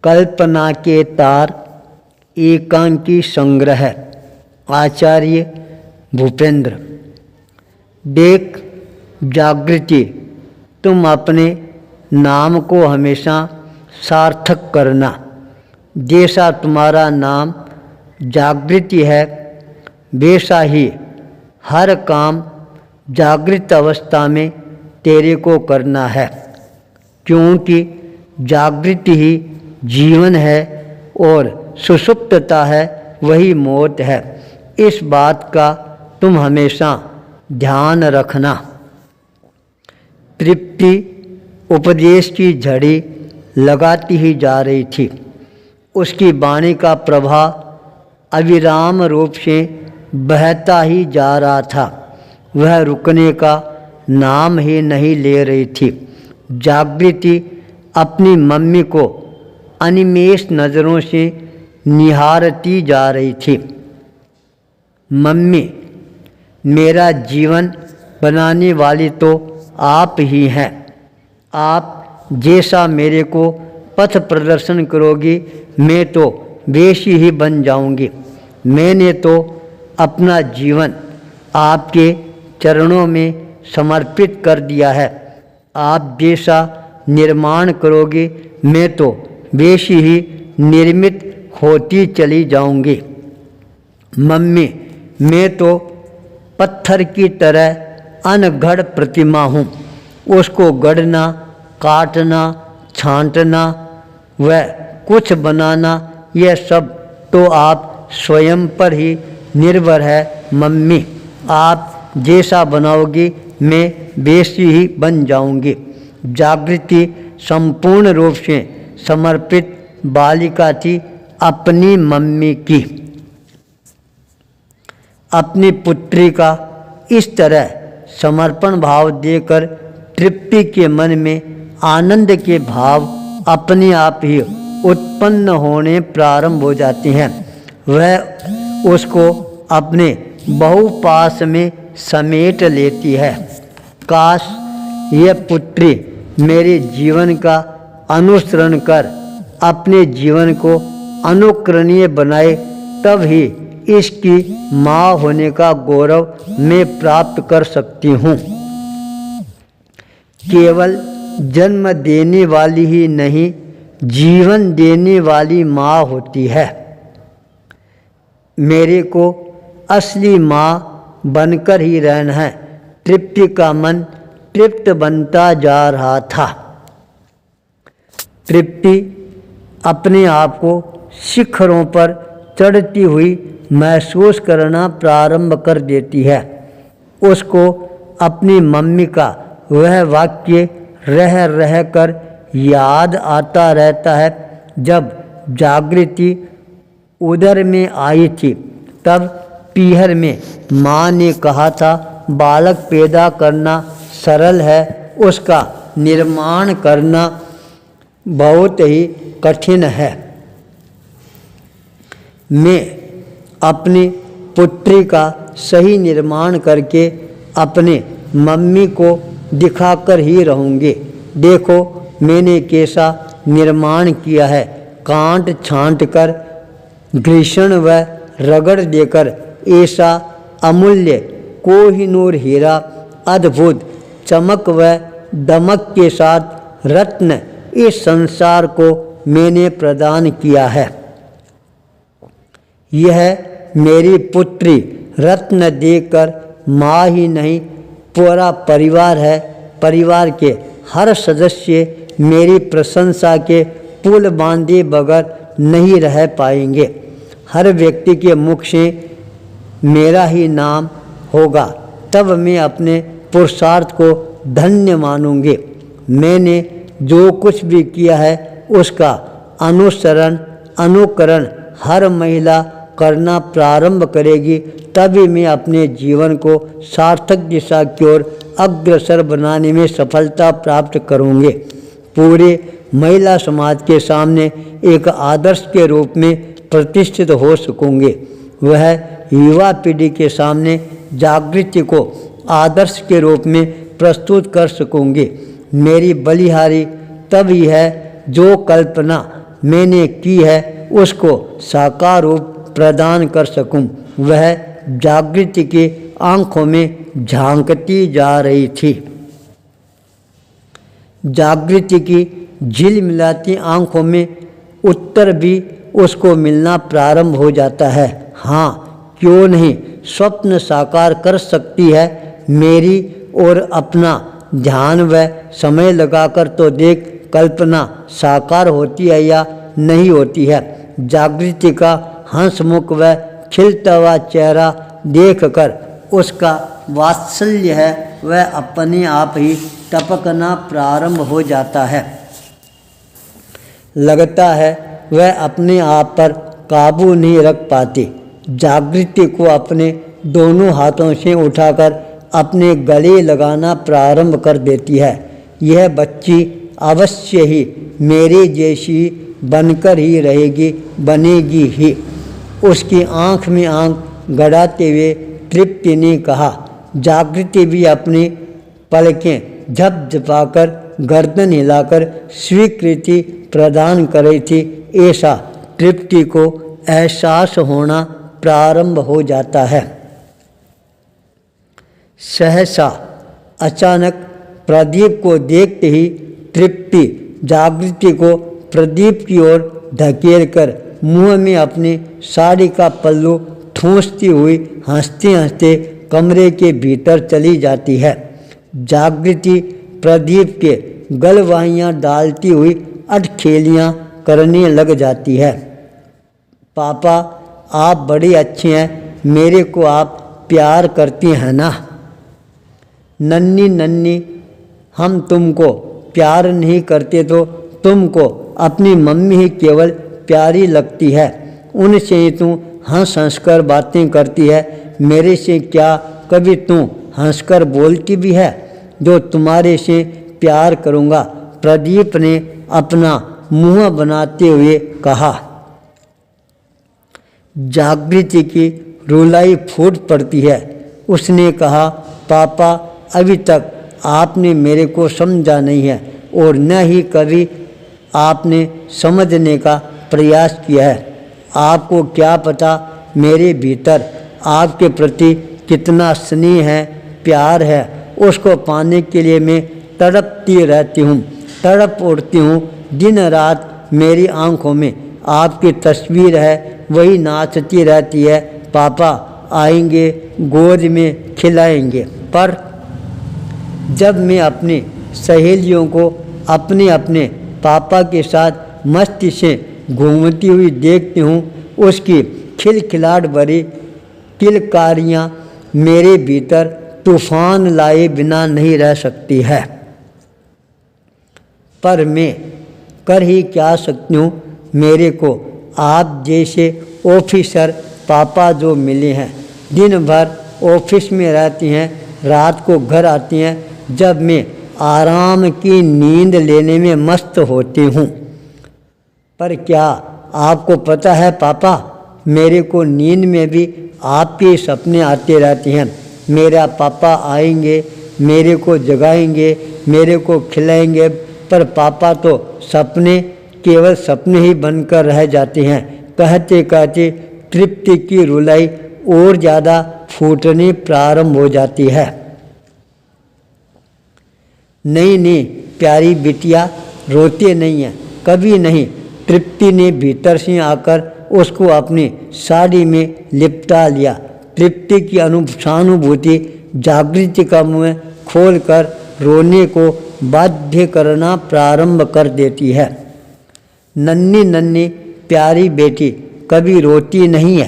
कल्पना के तार एकांकी संग्रह। आचार्य भूपेंद्र। देख जागृति, तुम अपने नाम को हमेशा सार्थक करना। जैसा तुम्हारा नाम जागृति है, वैसा ही हर काम जागृत अवस्था में तेरे को करना है, क्योंकि जागृति ही जीवन है और सुषुप्तता है वही मौत है। इस बात का तुम हमेशा ध्यान रखना। तृप्ति उपदेश की झड़ी लगाती ही जा रही थी। उसकी वाणी का प्रवाह अविराम रूप से बहता ही जा रहा था। वह रुकने का नाम ही नहीं ले रही थी। जागृति अपनी मम्मी को अनिमेष नज़रों से निहारती जा रही थी। मम्मी, मेरा जीवन बनाने वाली तो आप ही हैं। आप जैसा मेरे को पथ प्रदर्शन करोगी, मैं तो वैसी ही बन जाऊंगी। मैंने तो अपना जीवन आपके चरणों में समर्पित कर दिया है। आप जैसा निर्माण करोगे, मैं तो वैसी ही निर्मित होती चली जाऊंगी। मम्मी, मैं तो पत्थर की तरह अनगढ़ प्रतिमा हूँ। उसको गढ़ना, काटना, छांटना व कुछ बनाना, यह सब तो आप स्वयं पर ही निर्भर है। मम्मी, आप जैसा बनाओगी, मैं वैसी ही बन जाऊंगी। जागृति संपूर्ण रूप से समर्पित बालिका थी अपनी मम्मी की। अपनी पुत्री का इस तरह समर्पण भाव देकर तृप्ति के मन में आनंद के भाव अपने आप ही उत्पन्न होने प्रारंभ हो जाते हैं। वह उसको अपने बहुपास में समेट लेती है। काश यह पुत्री मेरे जीवन का अनुसरण कर अपने जीवन को अनुकरणीय बनाए, तब ही इसकी माँ होने का गौरव मैं प्राप्त कर सकती हूँ। केवल जन्म देने वाली ही नहीं, जीवन देने वाली माँ होती है। मेरे को असली माँ बनकर ही रहना है। तृप्ति का मन तृप्त बनता जा रहा था। तृप्ति अपने आप को शिखरों पर चढ़ती हुई महसूस करना प्रारंभ कर देती है। उसको अपनी मम्मी का वह वाक्य रह रह कर याद आता रहता है। जब जागृति उदर में आई थी, तब पीहर में माँ ने कहा था, बालक पैदा करना सरल है, उसका निर्माण करना बहुत ही कठिन है। मैं अपनी पुत्री का सही निर्माण करके अपने मम्मी को दिखाकर ही रहूँगी। देखो मैंने कैसा निर्माण किया है। काट छांट कर, घृष्ण व रगड़ देकर ऐसा अमूल्य कोहिनूर हीरा अद्भुत चमक व दमक के साथ रत्न इस संसार को मैंने प्रदान किया है। यह मेरी पुत्री रत्न देकर माँ ही नहीं, पूरा परिवार है। परिवार के हर सदस्य मेरी प्रशंसा के पुल बांधे बगैर नहीं रह पाएंगे। हर व्यक्ति के मुख से मेरा ही नाम होगा, तब मैं अपने पुरुषार्थ को धन्य मानूंगी। मैंने जो कुछ भी किया है उसका अनुसरण अनुकरण हर महिला करना प्रारंभ करेगी, तभी मैं अपने जीवन को सार्थक दिशा की ओर अग्रसर बनाने में सफलता प्राप्त करूँगी। पूरे महिला समाज के सामने एक आदर्श के रूप में प्रतिष्ठित हो सकूँगी। वह युवा पीढ़ी के सामने जागृति को आदर्श के रूप में प्रस्तुत कर सकूँगी। मेरी बलिहारी तभी है जो कल्पना मैंने की है उसको साकार रूप प्रदान कर सकूं, वह जागृति की आंखों में झांकती जा रही थी। जागृति की झिलमिलाती आंखों में उत्तर भी उसको मिलना प्रारंभ हो जाता है। हाँ, क्यों नहीं, स्वप्न साकार कर सकती है मेरी और अपना ध्यान व समय लगाकर तो देख, कल्पना साकार होती है या नहीं होती है। जागृति का हंसमुख व खिलता हुआ चेहरा देखकर उसका वात्सल्य है वह अपने आप ही टपकना प्रारंभ हो जाता है। लगता है वह अपने आप पर काबू नहीं रख पाती। जागृति को अपने दोनों हाथों से उठाकर अपने गले लगाना प्रारंभ कर देती है। यह बच्ची अवश्य ही मेरे जैसी बनकर ही रहेगी, बनेगी ही। उसकी आंख में आंख गड़ाते हुए तृप्ति ने कहा। जागृति भी अपनी पलकें झपझपाकर गर्दन हिलाकर स्वीकृति प्रदान कर रही थी। ऐसा तृप्ति को एहसास होना प्रारंभ हो जाता है। सहसा अचानक प्रदीप को देखते ही तृप्ति जागृति को प्रदीप की ओर धकेलकर मुंह में अपनी साड़ी का पल्लू ठूंसती हुई हंसते हंसते कमरे के भीतर चली जाती है। जागृति प्रदीप के गलवाइयाँ डालती हुई अटखेलियाँ करने लग जाती है। पापा, आप बड़े अच्छे हैं, मेरे को आप प्यार करती हैं ना? नन्ही नन्ही हम तुमको प्यार नहीं करते तो तुमको अपनी मम्मी ही केवल प्यारी लगती है। उनसे ही तू हंस हंस कर बातें करती है। मेरे से क्या कभी तू हंसकर बोलती भी है? जो तुम्हारे से प्यार करूँगा, प्रदीप ने अपना मुंह बनाते हुए कहा। जागृति की रुलाई फूट पड़ती है। उसने कहा, पापा, अभी तक आपने मेरे को समझा नहीं है और न ही कभी आपने समझने का प्रयास किया है। आपको क्या पता मेरे भीतर आपके प्रति कितना स्नेह है, प्यार है। उसको पाने के लिए मैं तड़पती रहती हूँ, तड़प उठती हूँ। दिन रात मेरी आंखों में आपकी तस्वीर है, वही नाचती रहती है। पापा आएंगे, गोद में खिलाएंगे। पर जब मैं अपनी सहेलियों को अपने अपने पापा के साथ मस्ती से घूमती हुई देखती हूँ, उसकी खिलखिलाहट भरी किलकारियाँ मेरे भीतर तूफान लाए बिना नहीं रह सकती है। पर मैं कर ही क्या सकती हूँ? मेरे को आप जैसे ऑफिसर पापा जो मिले हैं, दिन भर ऑफिस में रहती हैं, रात को घर आती हैं, जब मैं आराम की नींद लेने में मस्त होती हूँ। पर क्या आपको पता है पापा, मेरे को नींद में भी आपके सपने आते रहते हैं। मेरा पापा आएंगे, मेरे को जगाएंगे, मेरे को खिलाएंगे। पर पापा तो सपने केवल सपने ही बनकर रह जाते हैं। कहते कहते तृप्ति की रुलाई और ज़्यादा फूटने प्रारंभ हो जाती है। नहीं नहीं प्यारी बिटिया, रोते नहीं है, कभी नहीं। तृप्ति ने भीतर से आकर उसको अपनी साड़ी में लिपटा लिया। तृप्ति की सहानुभूति जागृति का मुँह खोलकर रोने को बाध्य करना प्रारंभ कर देती है। नन्ही नन्ही प्यारी बेटी कभी रोती नहीं है।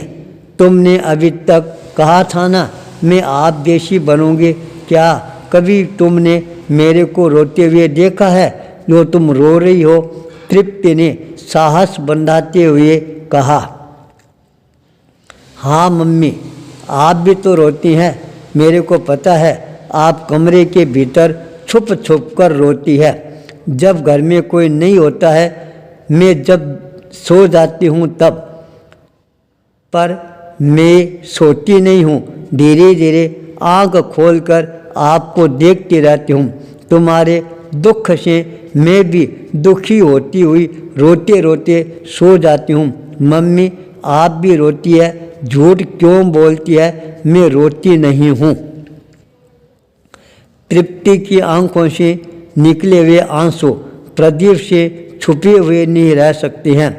तुमने अभी तक कहा था ना मैं आप जैसी बनूंगी। क्या कभी तुमने मेरे को रोते हुए देखा है जो तुम रो रही हो? तृप्ति ने साहस बंधाते हुए कहा। हाँ मम्मी, आप भी तो रोती हैं, मेरे को पता है। आप कमरे के भीतर छुप छुप कर रोती है। जब घर में कोई नहीं होता है, मैं जब सो जाती हूँ तब। पर मैं सोती नहीं हूँ, धीरे धीरे आँख खोलकर आपको देखती रहती हूँ। तुम्हारे दुख से मैं भी दुखी होती हुई रोते रोते सो जाती हूँ। मम्मी आप भी रोती है, झूठ क्यों बोलती है, मैं रोती नहीं हूँ। तृप्ति की आंखों से निकले हुए आंसू प्रदीप से छुपे हुए नहीं रह सकते हैं।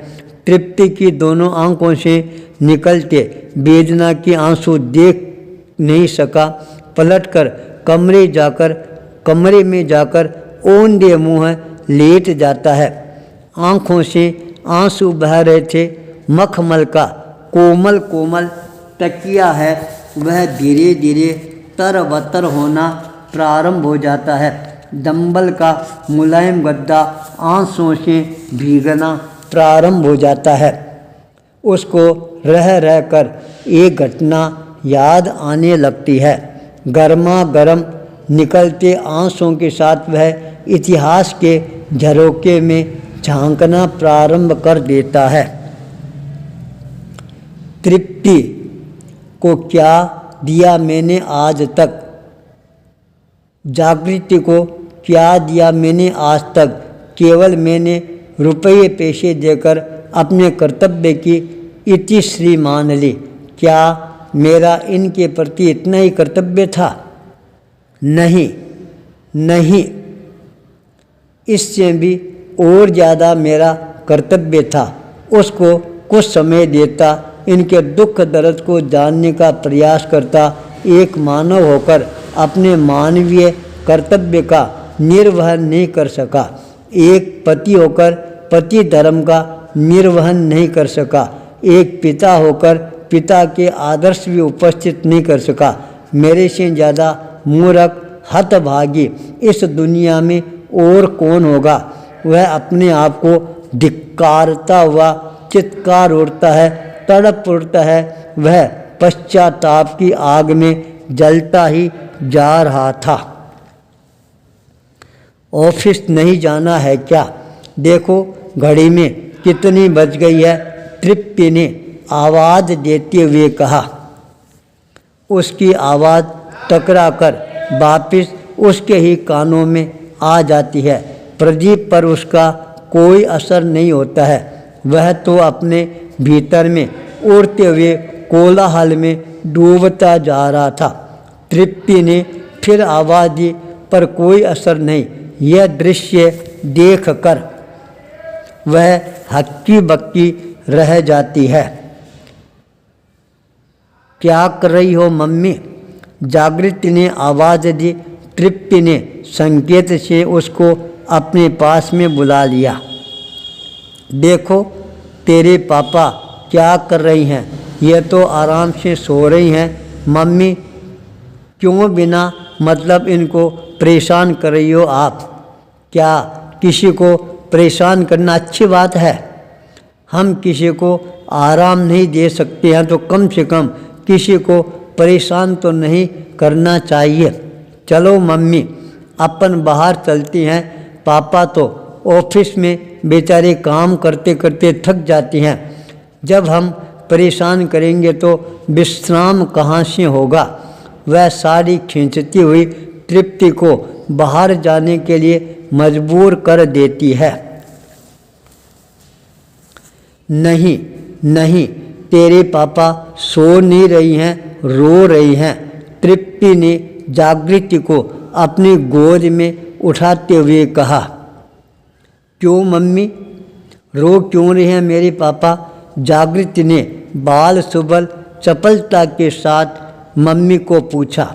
तृप्ति की दोनों आंखों से निकलते वेदना के आंसू देख नहीं सका। पलटकर कमरे में जाकर औंधे मुँह लेट जाता है। आंखों से आंसू बह रहे थे। मखमल का कोमल कोमल तकिया है, वह धीरे धीरे तरबतर होना प्रारंभ हो जाता है। डंबल का मुलायम गद्दा आंसुओं से भीगना प्रारंभ हो जाता है। उसको रह रह कर एक घटना याद आने लगती है। गर्मा गर्म निकलते आंसुओं के साथ वह इतिहास के झरोखे में झांकना प्रारंभ कर देता है। तृप्ति को क्या दिया मैंने आज तक, जागृति को क्या दिया मैंने आज तक। केवल मैंने रुपये पैसे देकर अपने कर्तव्य की इतिश्री मान ली। क्या मेरा इनके प्रति इतना ही कर्तव्य था? नहीं नहीं, इससे भी और ज़्यादा मेरा कर्तव्य था। उसको कुछ समय देता, इनके दुख दर्द को जानने का प्रयास करता। एक मानव होकर अपने मानवीय कर्तव्य का निर्वहन नहीं कर सका। एक पति होकर पति धर्म का निर्वहन नहीं कर सका। एक पिता होकर पिता के आदर्श भी उपस्थित नहीं कर सका। मेरे से ज़्यादा मूर्ख हतभागी इस दुनिया में और कौन होगा। वह अपने आप को धिक्कारता हुआ चित्कार उठता है, तड़प उठता है। वह पश्चाताप की आग में जलता ही जा रहा था। ऑफिस नहीं जाना है क्या? देखो घड़ी में कितनी बज गई है, तृप्ति ने आवाज़ देते हुए कहा। उसकी आवाज़ टकराकर वापिस उसके ही कानों में आ जाती है। प्रदीप पर उसका कोई असर नहीं होता है। वह तो अपने भीतर में उड़ते हुए कोलाहल में डूबता जा रहा था। तृप्ति ने फिर आवाज़ दी, पर कोई असर नहीं। यह दृश्य देखकर वह हक्की बक्की रह जाती है। क्या कर रही हो मम्मी? जागृति ने आवाज़ दी। तृप्ति ने संकेत से उसको अपने पास में बुला लिया। देखो तेरे पापा क्या कर रही हैं, यह तो आराम से सो रही हैं। मम्मी क्यों बिना मतलब इनको परेशान कर रही हो आप? क्या किसी को परेशान करना अच्छी बात है? हम किसी को आराम नहीं दे सकते हैं तो कम से कम किसी को परेशान तो नहीं करना चाहिए। चलो मम्मी अपन बाहर चलती हैं। पापा तो ऑफिस में बेचारे काम करते करते थक जाते हैं। जब हम परेशान करेंगे तो विश्राम कहाँ से होगा। वह साड़ी खींचती हुई तृप्ति को बाहर जाने के लिए मजबूर कर देती है। नहीं नहीं, तेरे पापा सो नहीं रही हैं, रो रही हैं। तृप्ति ने जागृति को अपनी गोद में उठाते हुए कहा। क्यों मम्मी, रो क्यों रहे हैं मेरे पापा? जागृति ने बाल सुबल चपलता के साथ मम्मी को पूछा।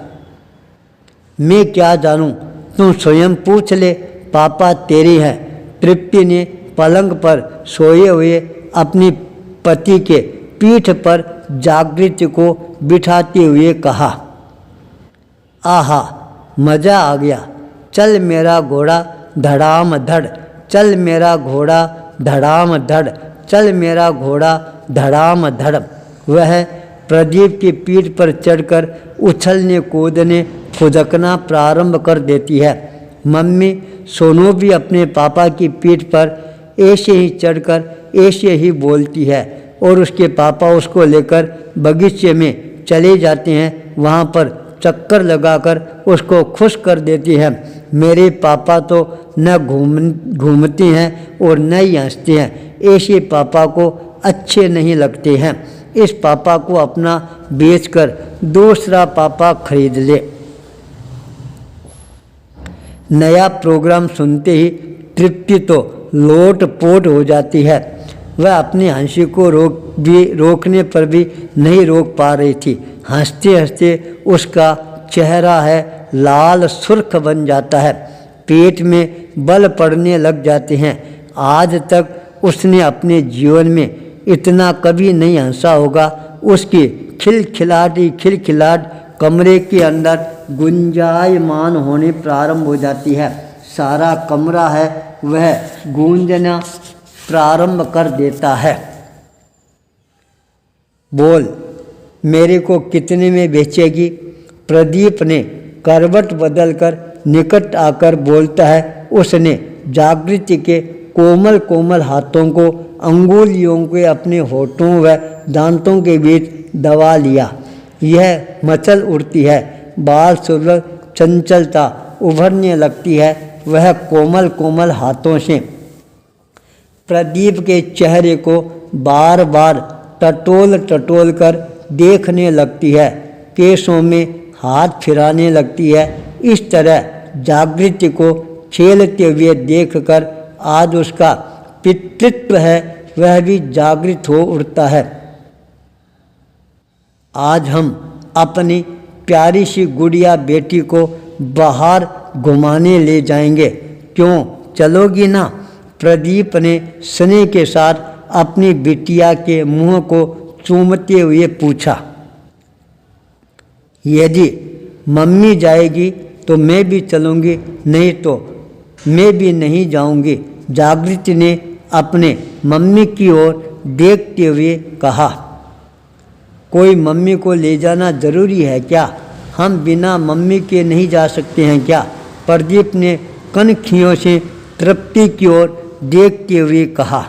मैं क्या जानूं, तुम स्वयं पूछ ले, पापा तेरे हैं। तृप्ति ने पलंग पर सोए हुए अपनी पति के पीठ पर जागृति को बिठाते हुए कहा। आहा, मज़ा आ गया। चल मेरा घोड़ा धड़ाम धड़, चल मेरा घोड़ा धड़ाम धड़, चल मेरा घोड़ा धड़ाम धड़। वह प्रदीप की पीठ पर चढ़कर उछलने कूदने फुदकना प्रारंभ कर देती है। मम्मी सोनू भी अपने पापा की पीठ पर ऐसे ही चढ़कर ऐसे ही बोलती है और उसके पापा उसको लेकर बगीचे में चले जाते हैं। वहाँ पर चक्कर लगाकर उसको खुश कर देती हैं। मेरे पापा तो न घूमते हैं और न ही हंसते हैं, ऐसे पापा को अच्छे नहीं लगते हैं। इस पापा को अपना बेचकर दूसरा पापा खरीद ले। नया प्रोग्राम सुनते ही तृप्ति तो लोट पोट हो जाती है। वह अपनी हंसी को रोकने पर भी नहीं रोक पा रही थी। हंसते हंसते उसका चेहरा है लाल सुर्ख बन जाता है, पेट में बल पड़ने लग जाते हैं। आज तक उसने अपने जीवन में इतना कभी नहीं हंसा होगा। उसकी खिलखिलाट कमरे के अंदर गुंजायमान होने प्रारंभ हो जाती है। सारा कमरा है वह गूंजना प्रारंभ कर देता है। बोल, मेरे को कितने में बेचेगी? प्रदीप ने करवट बदलकर निकट आकर बोलता है। उसने जागृति के कोमल कोमल हाथों को अंगुलियों के अपने होठों व दांतों के बीच दबा लिया। यह मचल उड़ती है, बाल सुलभ चंचलता उभरने लगती है। वह कोमल कोमल हाथों से प्रदीप के चेहरे को बार बार टटोल कर देखने लगती है, केशों में हाथ फिराने लगती है। इस तरह जागृति को खेलते हुए देखकर आज उसका पितृत्व है वह भी जागृत हो उठता है। आज हम अपनी प्यारी सी गुड़िया बेटी को बाहर घुमाने ले जाएंगे, क्यों चलोगी ना? प्रदीप ने स्नेह के साथ अपनी बिटिया के मुंह को चूमते हुए पूछा। यदि मम्मी जाएगी तो मैं भी चलूँगी, नहीं तो मैं भी नहीं जाऊँगी। जागृति ने अपने मम्मी की ओर देखते हुए कहा। कोई मम्मी को ले जाना जरूरी है क्या? हम बिना मम्मी के नहीं जा सकते हैं क्या? प्रदीप ने कनखियों से तृप्ति की ओर देखते हुए कहा।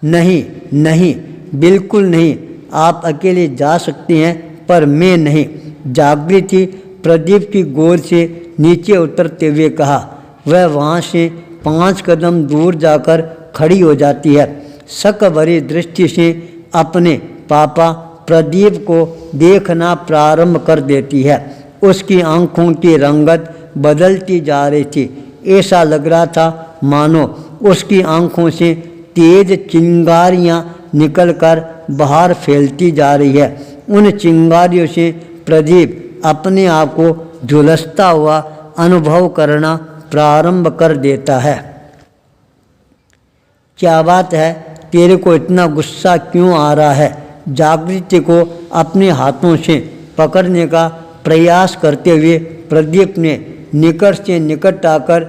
नहीं नहीं, बिल्कुल नहीं, आप अकेले जा सकते हैं पर मैं नहीं। जागृति प्रदीप की गोद से नीचे उतरते हुए कहा। वह वहाँ से 5 कदम दूर जाकर खड़ी हो जाती है। शक भरी दृष्टि से अपने पापा प्रदीप को देखना प्रारंभ कर देती है। उसकी आंखों की रंगत बदलती जा रही थी। ऐसा लग रहा था मानो उसकी आंखों से तेज चिंगारियां निकलकर बाहर फैलती जा रही है। उन चिंगारियों से प्रदीप अपने आप को झुलसता हुआ अनुभव करना प्रारंभ कर देता है। क्या बात है, तेरे को इतना गुस्सा क्यों आ रहा है? जागृति को अपने हाथों से पकड़ने का प्रयास करते हुए प्रदीप ने निकट से निकट आकर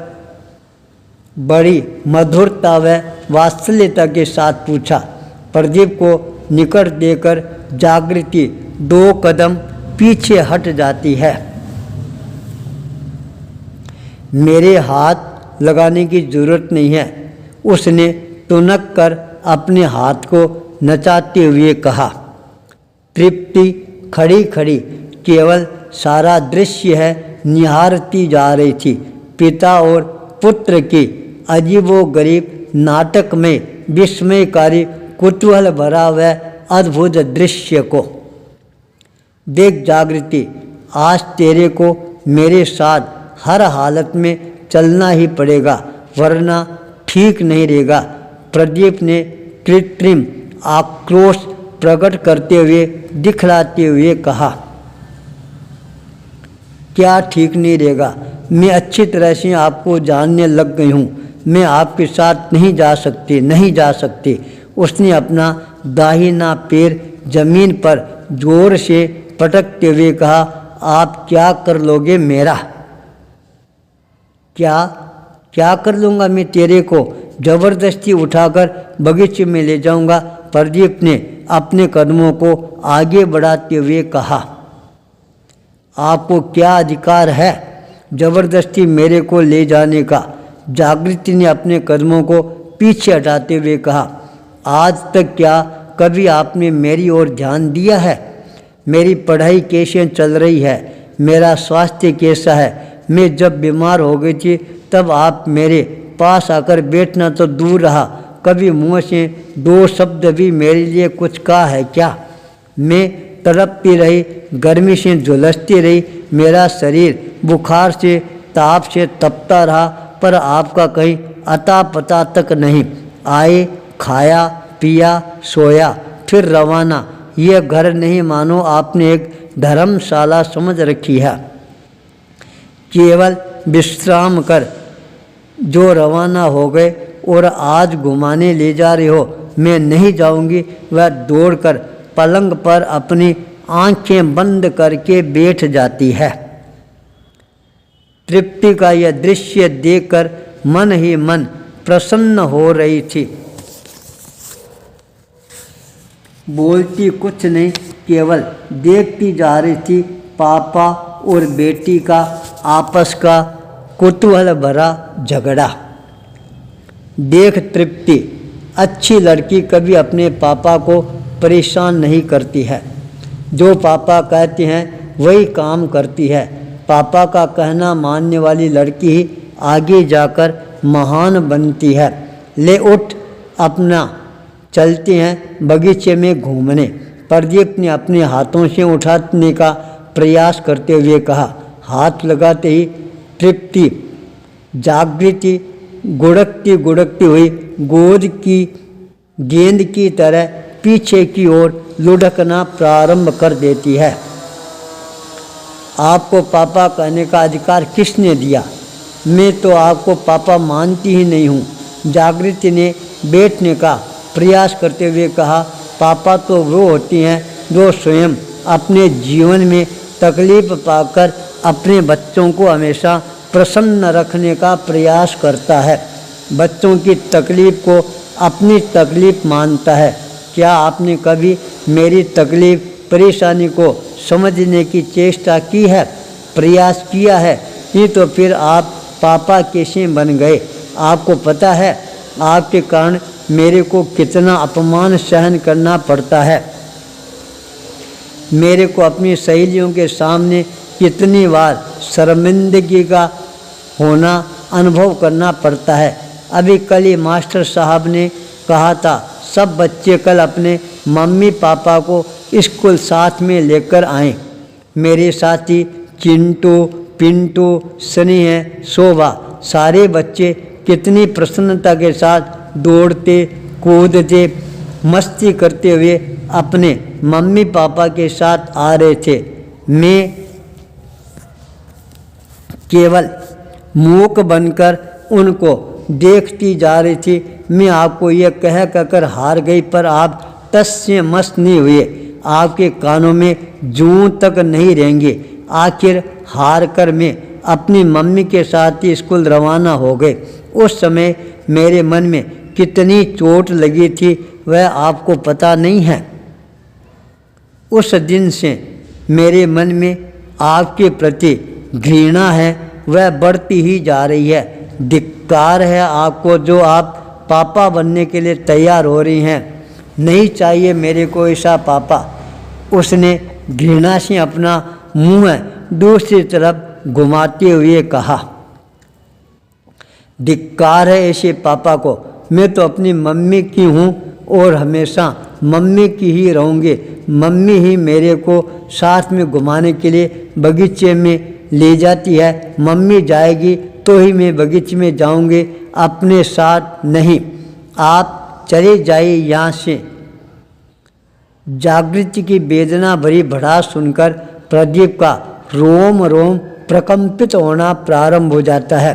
बड़ी मधुरता व वात्सल्यता के साथ पूछा। प्रदीप को निकट देकर जागृति 2 कदम पीछे हट जाती है। मेरे हाथ लगाने की जरूरत नहीं है, उसने तुनक कर अपने हाथ को नचाते हुए कहा। तृप्ति खड़ी खड़ी केवल सारा दृश्य है निहारती जा रही थी। पिता और पुत्र की अजीबोगरीब नाटक में विस्मयकारी कुतूहल भरा हुआ अद्भुत दृश्य को। देख जागृति, आज तेरे को मेरे साथ हर हालत में चलना ही पड़ेगा, वरना ठीक नहीं रहेगा। प्रदीप ने कृत्रिम आक्रोश प्रकट करते हुए दिखलाते हुए कहा। क्या ठीक नहीं रहेगा? मैं अच्छी तरह से आपको जानने लग गई हूँ। मैं आपके साथ नहीं जा सकती। उसने अपना दाहिना पैर जमीन पर जोर से पटकते हुए कहा। आप क्या कर लोगे मेरा? क्या कर लूँगा मैं तेरे को? जबरदस्ती उठाकर बगीचे में ले जाऊँगा। प्रदीप ने अपने कदमों को आगे बढ़ाते हुए कहा। आपको क्या अधिकार है जबरदस्ती मेरे को ले जाने का? जागृति ने अपने कदमों को पीछे हटाते हुए कहा। आज तक क्या कभी आपने मेरी ओर ध्यान दिया है? मेरी पढ़ाई कैसे चल रही है? मेरा स्वास्थ्य कैसा है? मैं जब बीमार हो गई थी तब आप मेरे पास आकर बैठना तो दूर रहा, कभी मुँह से दो शब्द भी मेरे लिए कुछ कहा है क्या? मैं तड़पती रही, गर्मी से झुलसती रही, मेरा शरीर बुखार से ताप से तपता रहा, पर आपका कहीं अता पता तक नहीं। आए, खाया, पिया, सोया, फिर रवाना। यह घर नहीं मानो आपने एक धर्मशाला समझ रखी है। केवल विश्राम कर जो रवाना हो गए और आज घुमाने ले जा रहे हो, मैं नहीं जाऊंगी। वह दौड़कर पलंग पर अपनी आंखें बंद करके बैठ जाती है। तृप्ति का यह दृश्य देखकर मन ही मन प्रसन्न हो रही थी। बोलती कुछ नहीं, केवल देखती जा रही थी पापा और बेटी का आपस का कुतूहल भरा झगड़ा। देख तृप्ति, अच्छी लड़की कभी अपने पापा को परेशान नहीं करती है। जो पापा कहते हैं वही काम करती है। पापा का कहना मानने वाली लड़की ही आगे जाकर महान बनती है। ले उठ, अपना चलते हैं बगीचे में घूमने। प्रदीप ने अपने हाथों से उठाने का प्रयास करते हुए कहा। हाथ लगाते ही तृप्ति जागृति गुड़कती गुड़कती हुई गोद की गेंद की तरह पीछे की ओर लुढ़कना प्रारंभ कर देती है। आपको पापा कहने का अधिकार किसने दिया? मैं तो आपको पापा मानती ही नहीं हूँ। जागृति ने बैठने का प्रयास करते हुए कहा। पापा तो वो होती हैं जो स्वयं अपने जीवन में तकलीफ पाकर अपने बच्चों को हमेशा प्रसन्न रखने का प्रयास करता है, बच्चों की तकलीफ को अपनी तकलीफ मानता है। क्या आपने कभी मेरी तकलीफ परेशानी को समझने की चेष्टा की है, प्रयास किया है? नहीं तो फिर आप पापा कैसे बन गए? आपको पता है आपके कारण मेरे को कितना अपमान सहन करना पड़ता है। मेरे को अपनी सहेलियों के सामने कितनी बार शर्मिंदगी का होना अनुभव करना पड़ता है। अभी कल ही मास्टर साहब ने कहा था सब बच्चे कल अपने मम्मी पापा को स्कूल साथ में लेकर आएं। मेरे साथी चिंटू, पिंटू, स्नेह, शोभा सारे बच्चे कितनी प्रसन्नता के साथ दौड़ते कूदते मस्ती करते हुए अपने मम्मी पापा के साथ आ रहे थे। मैं केवल मूक बनकर उनको देखती जा रही थी। मैं आपको यह कह कहकर हार गई, पर आप टस से मस नहीं हुए। आपके कानों में जूं तक नहीं रहेंगे। आखिर हार कर मैं अपनी मम्मी के साथ ही स्कूल रवाना हो गए। उस समय मेरे मन में कितनी चोट लगी थी वह आपको पता नहीं है। उस दिन से मेरे मन में आपके प्रति घृणा है, वह बढ़ती ही जा रही है। धिक्कार है आपको जो आप पापा बनने के लिए तैयार हो रही हैं। नहीं चाहिए मेरे को ऐसा पापा। उसने घृणा से अपना मुंह दूसरी तरफ घुमाते हुए कहा। धिक्कार है ऐसे पापा को। मैं तो अपनी मम्मी की हूँ और हमेशा मम्मी की ही रहूँगी। मम्मी ही मेरे को साथ में घुमाने के लिए बगीचे में ले जाती है। मम्मी जाएगी तो ही मैं बगीचे में जाऊँगी, अपने साथ नहीं। आप चले जाइए यहाँ से। जागृति की वेदना भरी भड़ास सुनकर प्रदीप का रोम रोम प्रकंपित होना प्रारंभ हो जाता है।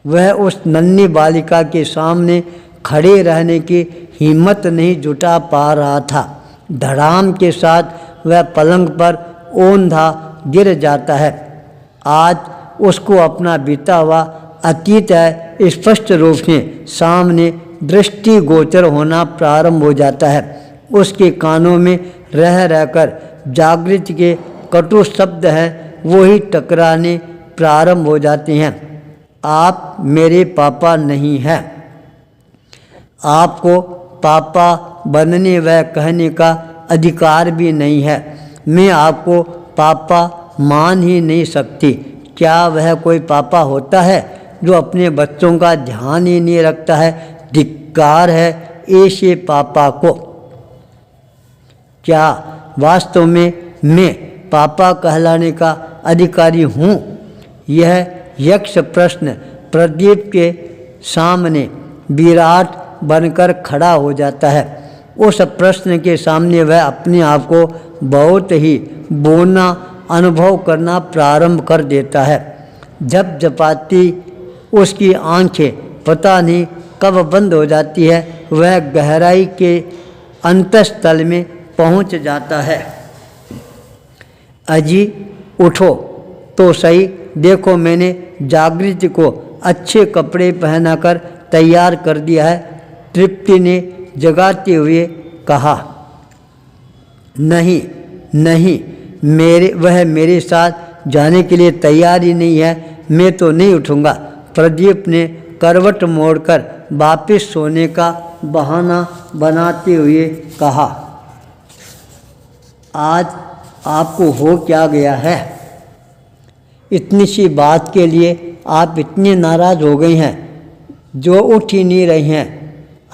वह उस नन्ही बालिका के सामने खड़े रहने की हिम्मत नहीं जुटा पा रहा था। धड़ाम के साथ वह पलंग पर औंधा गिर जाता है। आज उसको अपना बीता हुआ अतीत है स्पष्ट रूप से सामने दृष्टिगोचर होना प्रारंभ हो जाता है। उसके कानों में रह रहकर जागृति के कटु शब्द हैं वही टकराने प्रारंभ हो जाते हैं। आप मेरे पापा नहीं हैं। आपको पापा बनने व कहने का अधिकार भी नहीं है। मैं आपको पापा मान ही नहीं सकती। क्या वह कोई पापा होता है जो अपने बच्चों का ध्यान ही नहीं रखता है? धिक्कार है ऐसे पापा को। क्या वास्तव में मैं पापा कहलाने का अधिकारी हूँ? यह यक्ष प्रश्न प्रदीप के सामने विराट बनकर खड़ा हो जाता है। उस प्रश्न के सामने वह अपने आप को बहुत ही बौना अनुभव करना प्रारंभ कर देता है। जब जपाती उसकी आंखें पता नहीं कब बंद हो जाती है, वह गहराई के अंतस्थल में पहुंच जाता है। अजी उठो तो सही, देखो मैंने जागृति को अच्छे कपड़े पहनाकर तैयार कर दिया है, तृप्ति ने जगाते हुए कहा। नहीं नहीं, वह मेरे साथ जाने के लिए तैयार ही नहीं है, मैं तो नहीं उठूँगा। प्रदीप ने करवट मोड़कर वापस सोने का बहाना बनाते हुए कहा। आज आपको हो क्या गया है? इतनी सी बात के लिए आप इतने नाराज़ हो गई हैं जो उठ ही नहीं रही हैं।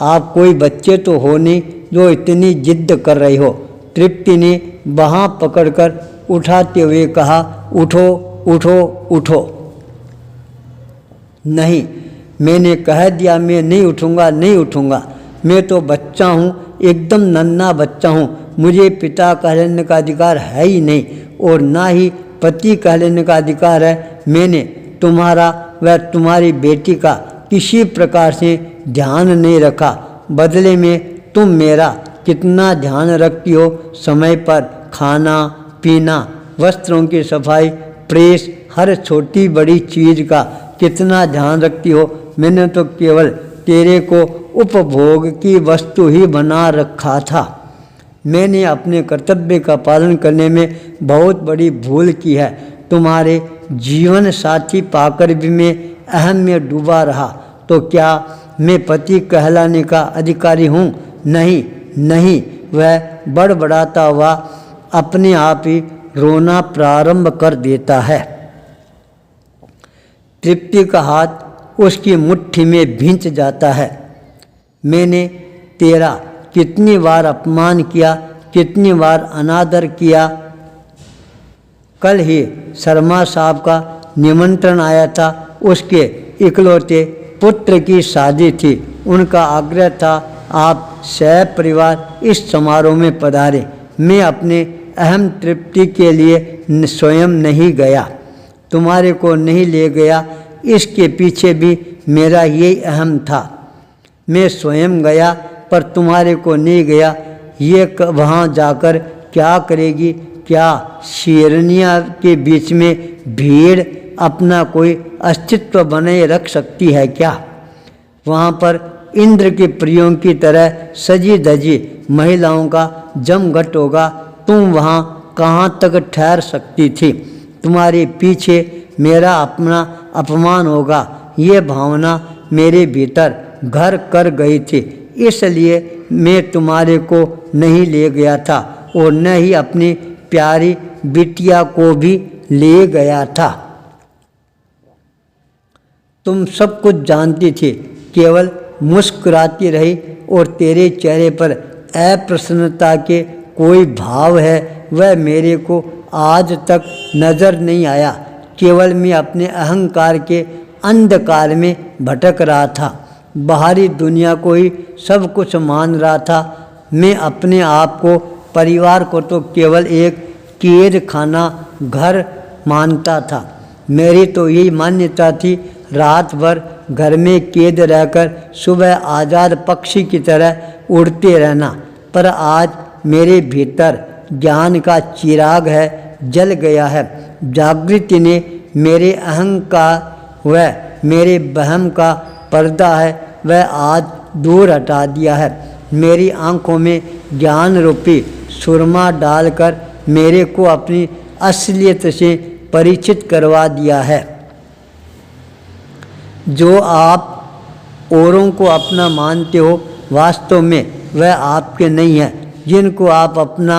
आप कोई बच्चे तो हो नहीं जो इतनी जिद्द कर रही हो। तृप्ति ने बाँह पकड़कर उठाते हुए कहा, उठो उठो उठो। नहीं, मैंने कह दिया मैं नहीं उठूँगा, नहीं उठूँगा। मैं तो बच्चा हूँ, एकदम नन्हा बच्चा हूँ। मुझे पिता कहलाने का अधिकार है ही नहीं और ना ही पति कहलाने का अधिकार है। मैंने तुम्हारा व तुम्हारी बेटी का किसी प्रकार से ध्यान नहीं रखा। बदले में तुम मेरा कितना ध्यान रखती हो? समय पर खाना पीना, वस्त्रों की सफाई, प्रेस, हर छोटी बड़ी चीज़ का कितना ध्यान रखती हो। मैंने तो केवल तेरे को उपभोग की वस्तु ही बना रखा था। मैंने अपने कर्तव्य का पालन करने में बहुत बड़ी भूल की है। तुम्हारे जीवन साथी पाकर भी मैं अहम में डूबा रहा, तो क्या मैं पति कहलाने का अधिकारी हूँ? नहीं नहीं, वह बड़बड़ाता हुआ अपने आप ही रोना प्रारंभ कर देता है। तृप्ति का हाथ उसकी मुट्ठी में भींच जाता है। मैंने तेरा कितनी बार अपमान किया, कितनी बार अनादर किया। कल ही शर्मा साहब का निमंत्रण आया था, उसके इकलौते पुत्र की शादी थी। उनका आग्रह था आप सहपरिवार इस समारोह में पधारें। मैं अपने अहम तृप्ति के लिए स्वयं नहीं गया, तुम्हारे को नहीं ले गया। इसके पीछे भी मेरा यही अहम था। मैं स्वयं गया पर तुम्हारे को नहीं गया। ये वहाँ जाकर क्या करेगी? क्या शेरनिया के बीच में भीड़ अपना कोई अस्तित्व बनाए रख सकती है क्या? वहाँ पर इंद्र के प्रियों की तरह सजी धजी महिलाओं का जमघट होगा। तुम वहाँ कहाँ तक ठहर सकती थी? तुम्हारे पीछे मेरा अपना अपमान होगा, ये भावना मेरे भीतर घर कर गई थी। इसलिए मैं तुम्हारे को नहीं ले गया था और न ही अपनी प्यारी बिटिया को भी ले गया था। तुम सब कुछ जानती थी, केवल मुस्कुराती रही और तेरे चेहरे पर अप्रसन्नता के कोई भाव है वह मेरे को आज तक नज़र नहीं आया। केवल मैं अपने अहंकार के अंधकार में भटक रहा था, बाहरी दुनिया को ही सब कुछ मान रहा था। मैं अपने आप को, परिवार को तो केवल एक कैद खाना घर मानता था। मेरी तो यही मान्यता थी, रात भर घर में कैद रहकर सुबह आज़ाद पक्षी की तरह उड़ते रहना। पर आज मेरे भीतर ज्ञान का चिराग है, जल गया है। जागृति ने मेरे अहंकार व मेरे वहम का पर्दा है वह आज दूर हटा दिया है। मेरी आँखों में ज्ञान रूपी सुरमा डालकर मेरे को अपनी असलियत से परिचित करवा दिया है। जो आप औरों को अपना मानते हो, वास्तव में वह आपके नहीं है। जिनको आप अपना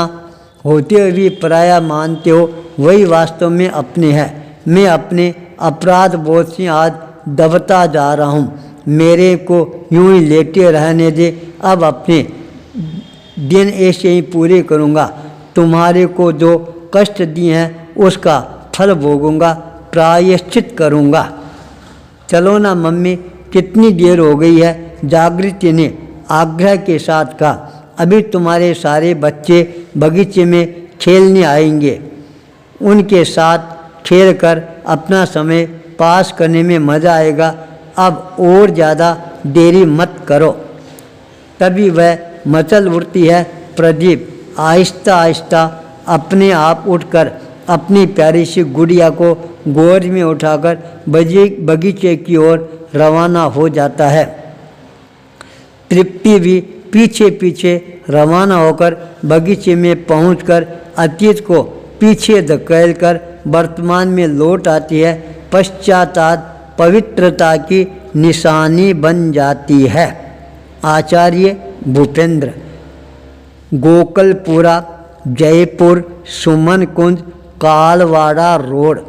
होते हुए भी पराया मानते हो, वही वास्तव में अपने हैं। मैं अपने अपराध बोध से आज दबता जा रहा हूँ। मेरे को यूं ही लेटे रहने दे। अब अपने दिन ऐसे ही पूरे करूँगा। तुम्हारे को जो कष्ट दिए हैं उसका फल भोगूंगा, प्रायश्चित करूँगा। चलो ना मम्मी, कितनी देर हो गई है। जागृति ने आग्रह के साथ कहा, अभी तुम्हारे सारे बच्चे बगीचे में खेलने आएंगे। उनके साथ खेलकर अपना समय पास करने में मज़ा आएगा। अब और ज़्यादा देरी मत करो। तभी वह मचल उठती है। प्रदीप आहिस्ता आहिस्ता अपने आप उठकर अपनी प्यारी सी गुड़िया को गोद में उठाकर बगीचे की ओर रवाना हो जाता है। तृप्ति भी पीछे पीछे रवाना होकर बगीचे में पहुंचकर अतीत को पीछे धकेलकर वर्तमान में लौट आती है। पश्चाताप पवित्रता की निशानी बन जाती है। आचार्य भूपेंद्र। गोकलपुरा, जयपुर, सुमन कुंज, कालवाड़ा रोड।